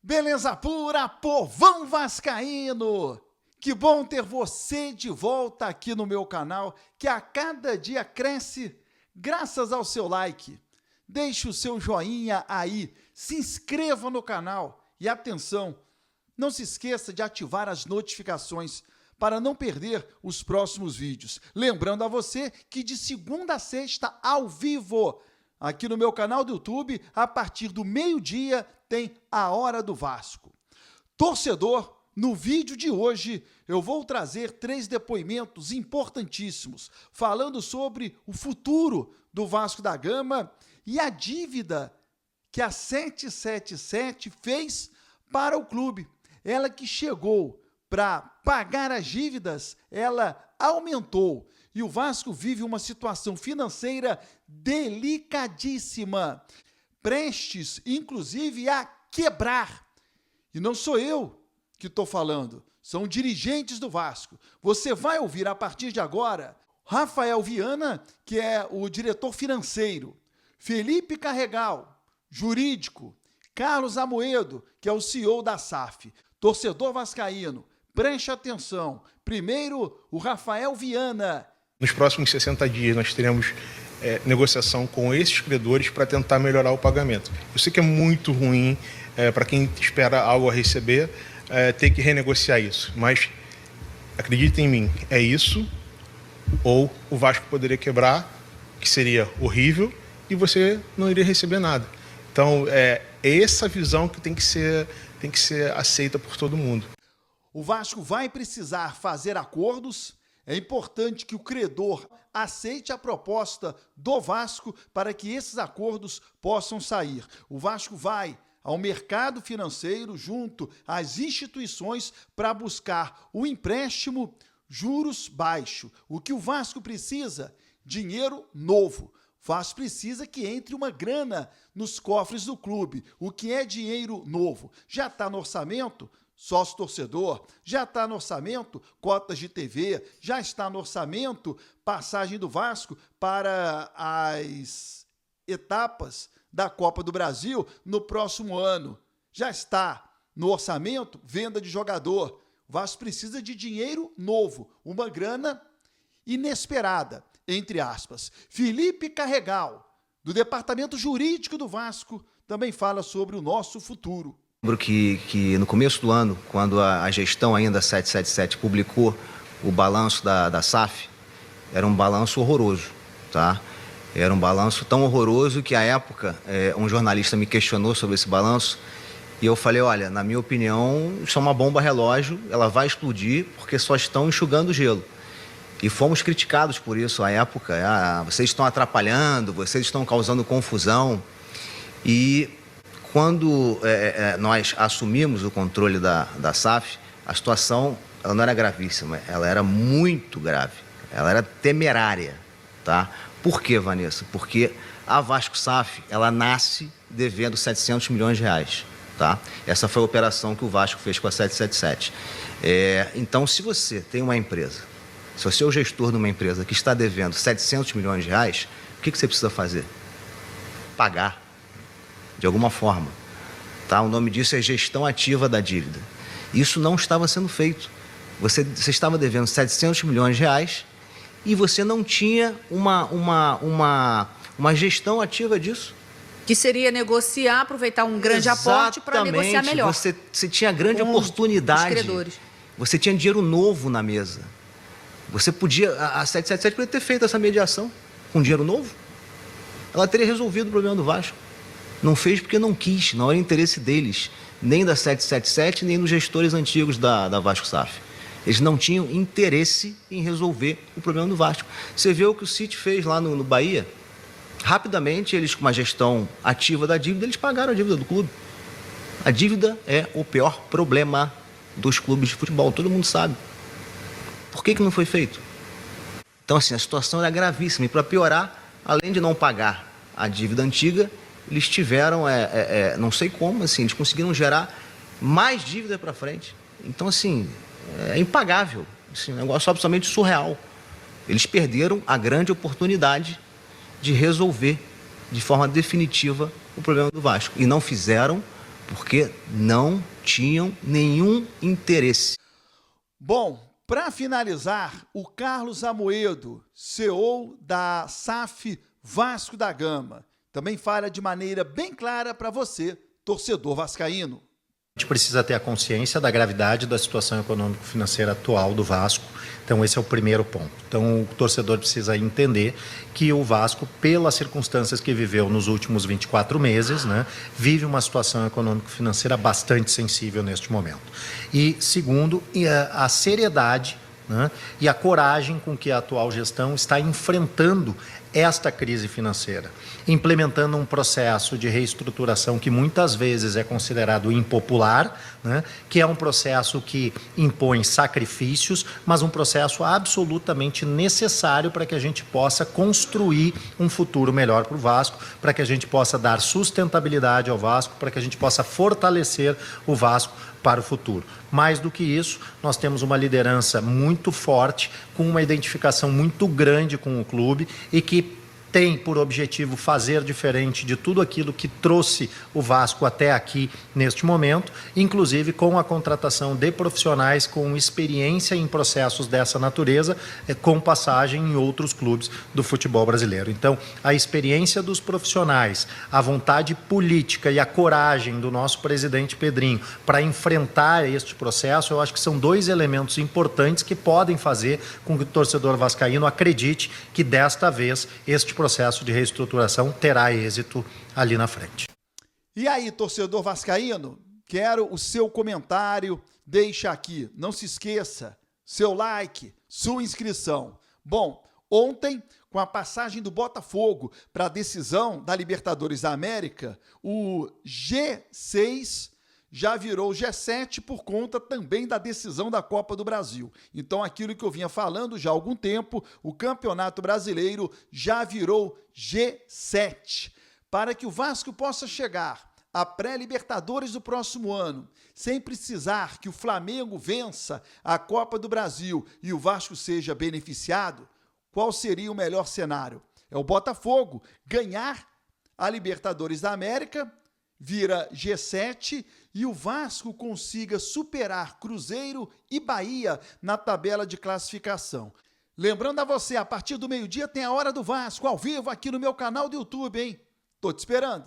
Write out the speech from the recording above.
Beleza pura, povão vascaíno! Que bom ter você de volta aqui no meu canal, que a cada dia cresce graças ao seu like. Deixe o seu joinha aí, se inscreva no canal e atenção, não se esqueça de ativar as notificações para não perder os próximos vídeos. Lembrando a você que de segunda a sexta, ao vivo, aqui no meu canal do YouTube, a partir do meio-dia, tem a Hora do Vasco. Torcedor, no vídeo de hoje, eu vou trazer 3 depoimentos importantíssimos, falando sobre o futuro do Vasco da Gama e a dívida que a 777 fez para o clube. Ela que chegou para pagar as dívidas, ela aumentou. E o Vasco vive uma situação financeira delicadíssima, prestes, inclusive, a quebrar. E não sou eu que estou falando, são dirigentes do Vasco. Você vai ouvir a partir de agora Rafael Viana, que é o diretor financeiro, Felipe Carregal, jurídico, Carlos Amoedo, que é o CEO da SAF. Torcedor vascaíno, preste atenção. Primeiro, o Rafael Viana. Nos próximos 60 dias nós teremos negociação com esses credores para tentar melhorar o pagamento. Eu sei que é muito ruim para quem espera algo a receber ter que renegociar isso, mas acredite em mim, é isso, ou o Vasco poderia quebrar, que seria horrível, e você não iria receber nada. Então, é essa visão que tem que ser aceita por todo mundo. O Vasco vai precisar fazer acordos. É importante que o credor aceite a proposta do Vasco para que esses acordos possam sair. O Vasco vai ao mercado financeiro junto às instituições para buscar o empréstimo juros baixo. O que o Vasco precisa? Dinheiro novo. O Vasco precisa que entre uma grana nos cofres do clube. O que é dinheiro novo? Já está no orçamento? Sócio-torcedor, já está no orçamento cotas de TV, já está no orçamento passagem do Vasco para as etapas da Copa do Brasil no próximo ano. Já está no orçamento venda de jogador. O Vasco precisa de dinheiro novo, uma grana inesperada, entre aspas. Felipe Carregal, do Departamento Jurídico do Vasco, também fala sobre o nosso futuro. Lembro que no começo do ano, quando a gestão ainda 777 publicou o balanço da SAF, era um balanço horroroso, tá? Era um balanço tão horroroso que, à época, um jornalista me questionou sobre esse balanço e eu falei, olha, na minha opinião, isso é uma bomba relógio, ela vai explodir porque só estão enxugando gelo. E fomos criticados por isso à época, vocês estão atrapalhando, vocês estão causando confusão. E quando nós assumimos o controle da SAF, a situação ela não era gravíssima, ela era muito grave, ela era temerária, tá? Por quê, Vanessa? Porque a Vasco SAF, ela nasce devendo 700 milhões de reais, tá? Essa foi a operação que o Vasco fez com a 777. Então, se você tem uma empresa, se você é o gestor de uma empresa que está devendo 700 milhões de reais, o que você precisa fazer? Pagar, de alguma forma, tá? O nome disso é gestão ativa da dívida. Isso não estava sendo feito. Você estava devendo 700 milhões de reais e você não tinha uma gestão ativa disso. Que seria negociar, aproveitar um grande aporte para negociar melhor. Você tinha grande oportunidade. Os credores. Você tinha dinheiro novo na mesa. Você podia, a 777 podia ter feito essa mediação com dinheiro novo. Ela teria resolvido o problema do Vasco. Não fez porque não quis, não era interesse deles, nem da 777, nem dos gestores antigos da Vasco SAF. Eles não tinham interesse em resolver o problema do Vasco. Você vê o que o City fez lá no Bahia. Rapidamente, eles, com uma gestão ativa da dívida, eles pagaram a dívida do clube. A dívida é o pior problema dos clubes de futebol, todo mundo sabe. Por que não foi feito? Então, assim, a situação era gravíssima. E para piorar, além de não pagar a dívida antiga, eles tiveram, não sei como, assim, eles conseguiram gerar mais dívida para frente. Então, assim, é impagável. Assim, um negócio absolutamente surreal. Eles perderam a grande oportunidade de resolver de forma definitiva o problema do Vasco. E não fizeram porque não tinham nenhum interesse. Bom, para finalizar, o Carlos Amoedo, CEO da SAF Vasco da Gama, também fala de maneira bem clara para você, torcedor vascaíno. A gente precisa ter a consciência da gravidade da situação econômico-financeira atual do Vasco. Então, esse é o primeiro ponto. Então, o torcedor precisa entender que o Vasco, pelas circunstâncias que viveu nos últimos 24 meses, né, vive uma situação econômico-financeira bastante sensível neste momento. E, segundo, a seriedade, né, e a coragem com que a atual gestão está enfrentando esta crise financeira, implementando um processo de reestruturação que muitas vezes é considerado impopular, né, que é um processo que impõe sacrifícios, mas um processo absolutamente necessário para que a gente possa construir um futuro melhor para o Vasco, para que a gente possa dar sustentabilidade ao Vasco, para que a gente possa fortalecer o Vasco para o futuro. Mais do que isso, nós temos uma liderança muito forte, com uma identificação muito grande com o clube e que tem por objetivo fazer diferente de tudo aquilo que trouxe o Vasco até aqui neste momento, inclusive com a contratação de profissionais com experiência em processos dessa natureza, com passagem em outros clubes do futebol brasileiro. Então, a experiência dos profissionais, a vontade política e a coragem do nosso presidente Pedrinho para enfrentar este processo, eu acho que são dois elementos importantes que podem fazer com que o torcedor vascaíno acredite que desta vez este processo de reestruturação terá êxito ali na frente. E aí, torcedor vascaíno, quero o seu comentário, deixa aqui, não se esqueça, seu like, sua inscrição. Bom, ontem, com a passagem do Botafogo para a decisão da Libertadores da América, o G6 já virou G7 por conta também da decisão da Copa do Brasil. Então, aquilo que eu vinha falando já há algum tempo, o Campeonato Brasileiro já virou G7. Para que o Vasco possa chegar à pré-Libertadores do próximo ano, sem precisar que o Flamengo vença a Copa do Brasil e o Vasco seja beneficiado, qual seria o melhor cenário? É o Botafogo ganhar a Libertadores da América, vira G7 e o Vasco consiga superar Cruzeiro e Bahia na tabela de classificação. Lembrando a você, a partir do meio-dia tem a Hora do Vasco, ao vivo aqui no meu canal do YouTube, hein? Tô te esperando.